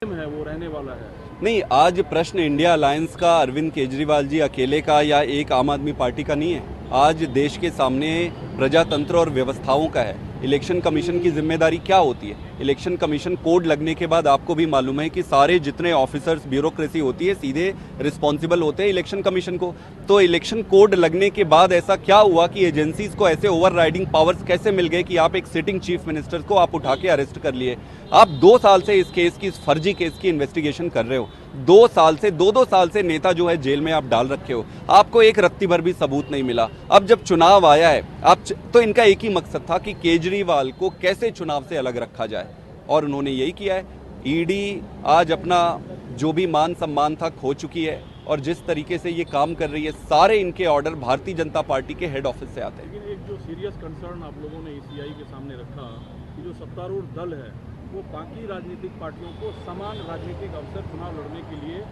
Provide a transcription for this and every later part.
है वो रहने वाला है। नहीं, आज प्रश्न इंडिया अलायंस का, अरविंद केजरीवाल जी अकेले का या एक आम आदमी पार्टी का नहीं है। आज देश के सामने प्रजातंत्र और व्यवस्थाओं का है। इलेक्शन कमीशन की जिम्मेदारी क्या होती है? इलेक्शन कमीशन कोड लगने के बाद आपको भी मालूम है कि सारे जितने ऑफिसर्स, ब्यूरोक्रेसी होती है, सीधे रिस्पॉन्सिबल होते हैं इलेक्शन कमीशन को। तो इलेक्शन कोड लगने के बाद ऐसा क्या हुआ कि एजेंसीज को ऐसे ओवरराइडिंग पावर्स कैसे मिल गए कि आप एक सिटिंग चीफ मिनिस्टर को आप उठा के अरेस्ट कर लिए? आप 2 साल से इस केस की, इस फर्जी केस की इन्वेस्टिगेशन कर रहे हो। 2 साल से, 2 साल से नेता जो है जेल में आप डाल रखे हो। आपको एक रत्ती भर भी सबूत नहीं मिला। अब जब चुनाव आया है, तो इनका एक ही मकसद था कि केजरीवाल को कैसे चुनाव से अलग रखा जाए, और उन्होंने यही किया है। ईडी आज अपना जो भी मान सम्मान था खो चुकी है, और जिस तरीके से ये काम कर रही है, सारे इनके ऑर्डर भारतीय जनता पार्टी के हेड ऑफिस से आते हैं। लेकिन एक जो सीरियस कंसर्न आप लोगों ने ईसीआई के सामने रखा कि जो सत्तारूढ़ दल है वो बाकी राजनीतिक पार्टियों को समान राजनीतिक अवसर चुनाव लड़ने के लिए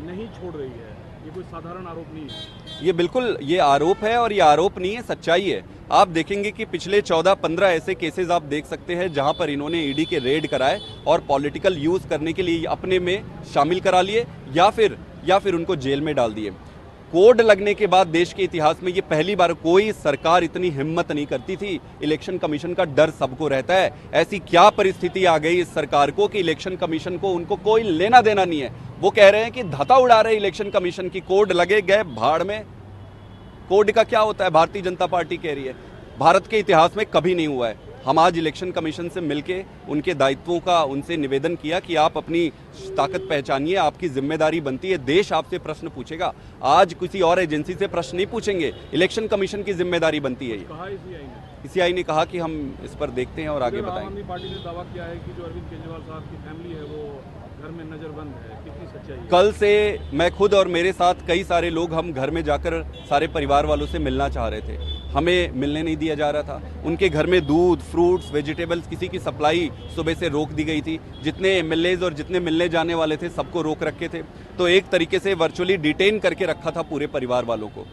नहीं छोड़ रही है, ये कोई साधारण आरोप नहीं है। ये बिल्कुल, ये आरोप है, और ये आरोप नहीं है, सच्चाई है। आप देखेंगे कि पिछले 14-15 ऐसे केसेस आप देख सकते हैं जहां पर इन्होंने ईडी के रेड कराए और पॉलिटिकल यूज करने के लिए अपने में शामिल करा लिए, या फिर उनको जेल में डाल दिए। कोड लगने के बाद देश के इतिहास में ये पहली बार कोई सरकार इतनी हिम्मत नहीं करती थी। इलेक्शन कमीशन का डर सबको रहता है। ऐसी क्या परिस्थिति आ गई इस सरकार को कि इलेक्शन कमीशन को, उनको कोई लेना देना नहीं है। वो कह रहे हैं कि धता उड़ा रहे इलेक्शन कमीशन की, कोड लगे गए भाड़ में। कोड का क्या होता है? भारतीय जनता पार्टी कह रही है भारत के इतिहास में कभी नहीं हुआ है। हम आज इलेक्शन कमीशन से मिलके उनके दायित्वों का उनसे निवेदन किया कि आप अपनी ताकत पहचानिए, आपकी जिम्मेदारी बनती है, देश आपसे प्रश्न पूछेगा। आज किसी और एजेंसी से प्रश्न नहीं पूछेंगे, इलेक्शन कमीशन की जिम्मेदारी बनती है। ईसीआई ने कहा कि हम इस पर देखते हैं और आगे बताएंगे। आम आदमी पार्टी ने दावा किया है कि जो अरविंद केजरीवाल साहब की फैमिली है वो घर में नजरबंद है, कितनी सच्चाई है? कल से मैं खुद और मेरे साथ कई सारे लोग, हम घर में जाकर सारे परिवार वालों से मिलना चाह रहे थे, हमें मिलने नहीं दिया जा रहा था। उनके घर में दूध, फ्रूट्स, वेजिटेबल्स, किसी की सप्लाई सुबह से रोक दी गई थी। जितने एमएलएज और जितने मिलने जाने वाले थे सबको रोक रखे थे। तो एक तरीके से वर्चुअली डिटेन करके रखा था पूरे परिवार वालों को।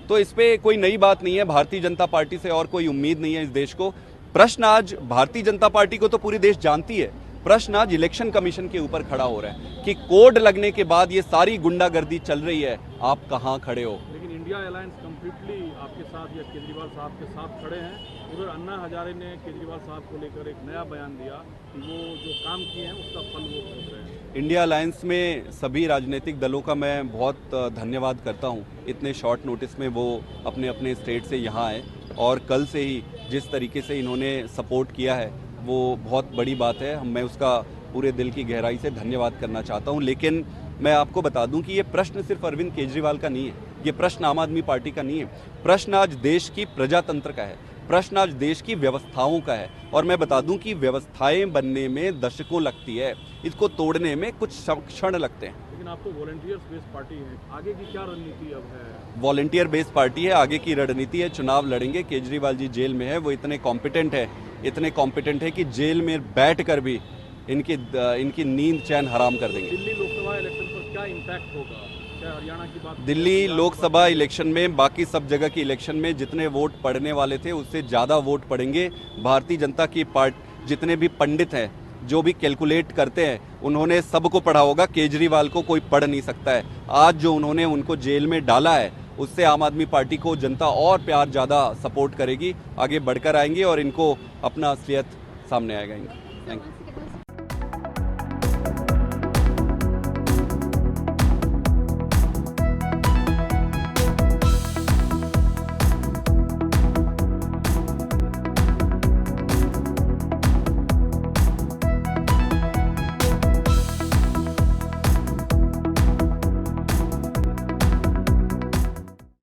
तो इस पे कोई नई बात नहीं है। भारतीय जनता पार्टी से और कोई उम्मीद नहीं है इस देश को। प्रश्न आज भारतीय जनता पार्टी को तो पूरी देश जानती है, प्रश्न आज इलेक्शन कमीशन के ऊपर खड़ा हो रहा है कि कोड लगने के बाद ये सारी गुंडागर्दी चल रही है, आप कहां खड़े हो? लेकिन इंडिया अलायंस कंप्लीटली आपके साथ या केजरीवाल साहब के साथ खड़े हैं। उधर अन्ना हजारे ने केजरीवाल साहब को लेकर एक नया बयान दिया कि वो जो काम किए हैं उसका फल वो भोग रहे हैं। इंडिया अलायंस में सभी राजनीतिक दलों का मैं बहुत धन्यवाद करता हूं। इतने शॉर्ट नोटिस में वो अपने अपने स्टेट से यहाँ आए, और कल से ही जिस तरीके से इन्होंने सपोर्ट किया है वो बहुत बड़ी बात है। मैं उसका पूरे दिल की गहराई से धन्यवाद करना चाहता हूं। लेकिन मैं आपको बता दूं कि ये प्रश्न सिर्फ अरविंद केजरीवाल का नहीं है, ये प्रश्न आम आदमी पार्टी का नहीं है। प्रश्न आज देश की प्रजातंत्र का है, प्रश्न आज देश की व्यवस्थाओं का है। और मैं बता दूं कि व्यवस्थाएं बनने में दशकों लगती है, इसको तोड़ने में कुछ क्षण लगते हैं। लेकिन आप तो वॉलंटियर्स बेस्ड पार्टी है, आगे की क्या रणनीति अब है? वॉलंटियर बेस्ड पार्टी है, आगे की रणनीति है चुनाव लड़ेंगे। केजरीवाल जी जेल में है, वो इतने कॉम्पिटेंट है कि जेल में बैठकर भी इनकी नींद चैन हराम कर देंगे। दिल्ली लोकसभा इलेक्शन पर क्या इम्पैक्ट होगा? क्या हरियाणा की बात? दिल्ली लोकसभा इलेक्शन में, बाकी सब जगह की इलेक्शन में जितने वोट पड़ने वाले थे उससे ज़्यादा वोट पड़ेंगे भारतीय जनता की पार्टी। जितने भी पंडित हैं, जो भी कैलकुलेट करते हैं, उन्होंने सबको पढ़ा होगा, केजरीवाल को कोई पढ़ नहीं सकता है। आज जो उन्होंने उनको जेल में डाला है, उससे आम आदमी पार्टी को जनता और प्यार ज़्यादा सपोर्ट करेगी, आगे बढ़कर आएंगे और इनको अपना असलियत सामने आएगा। Thank you.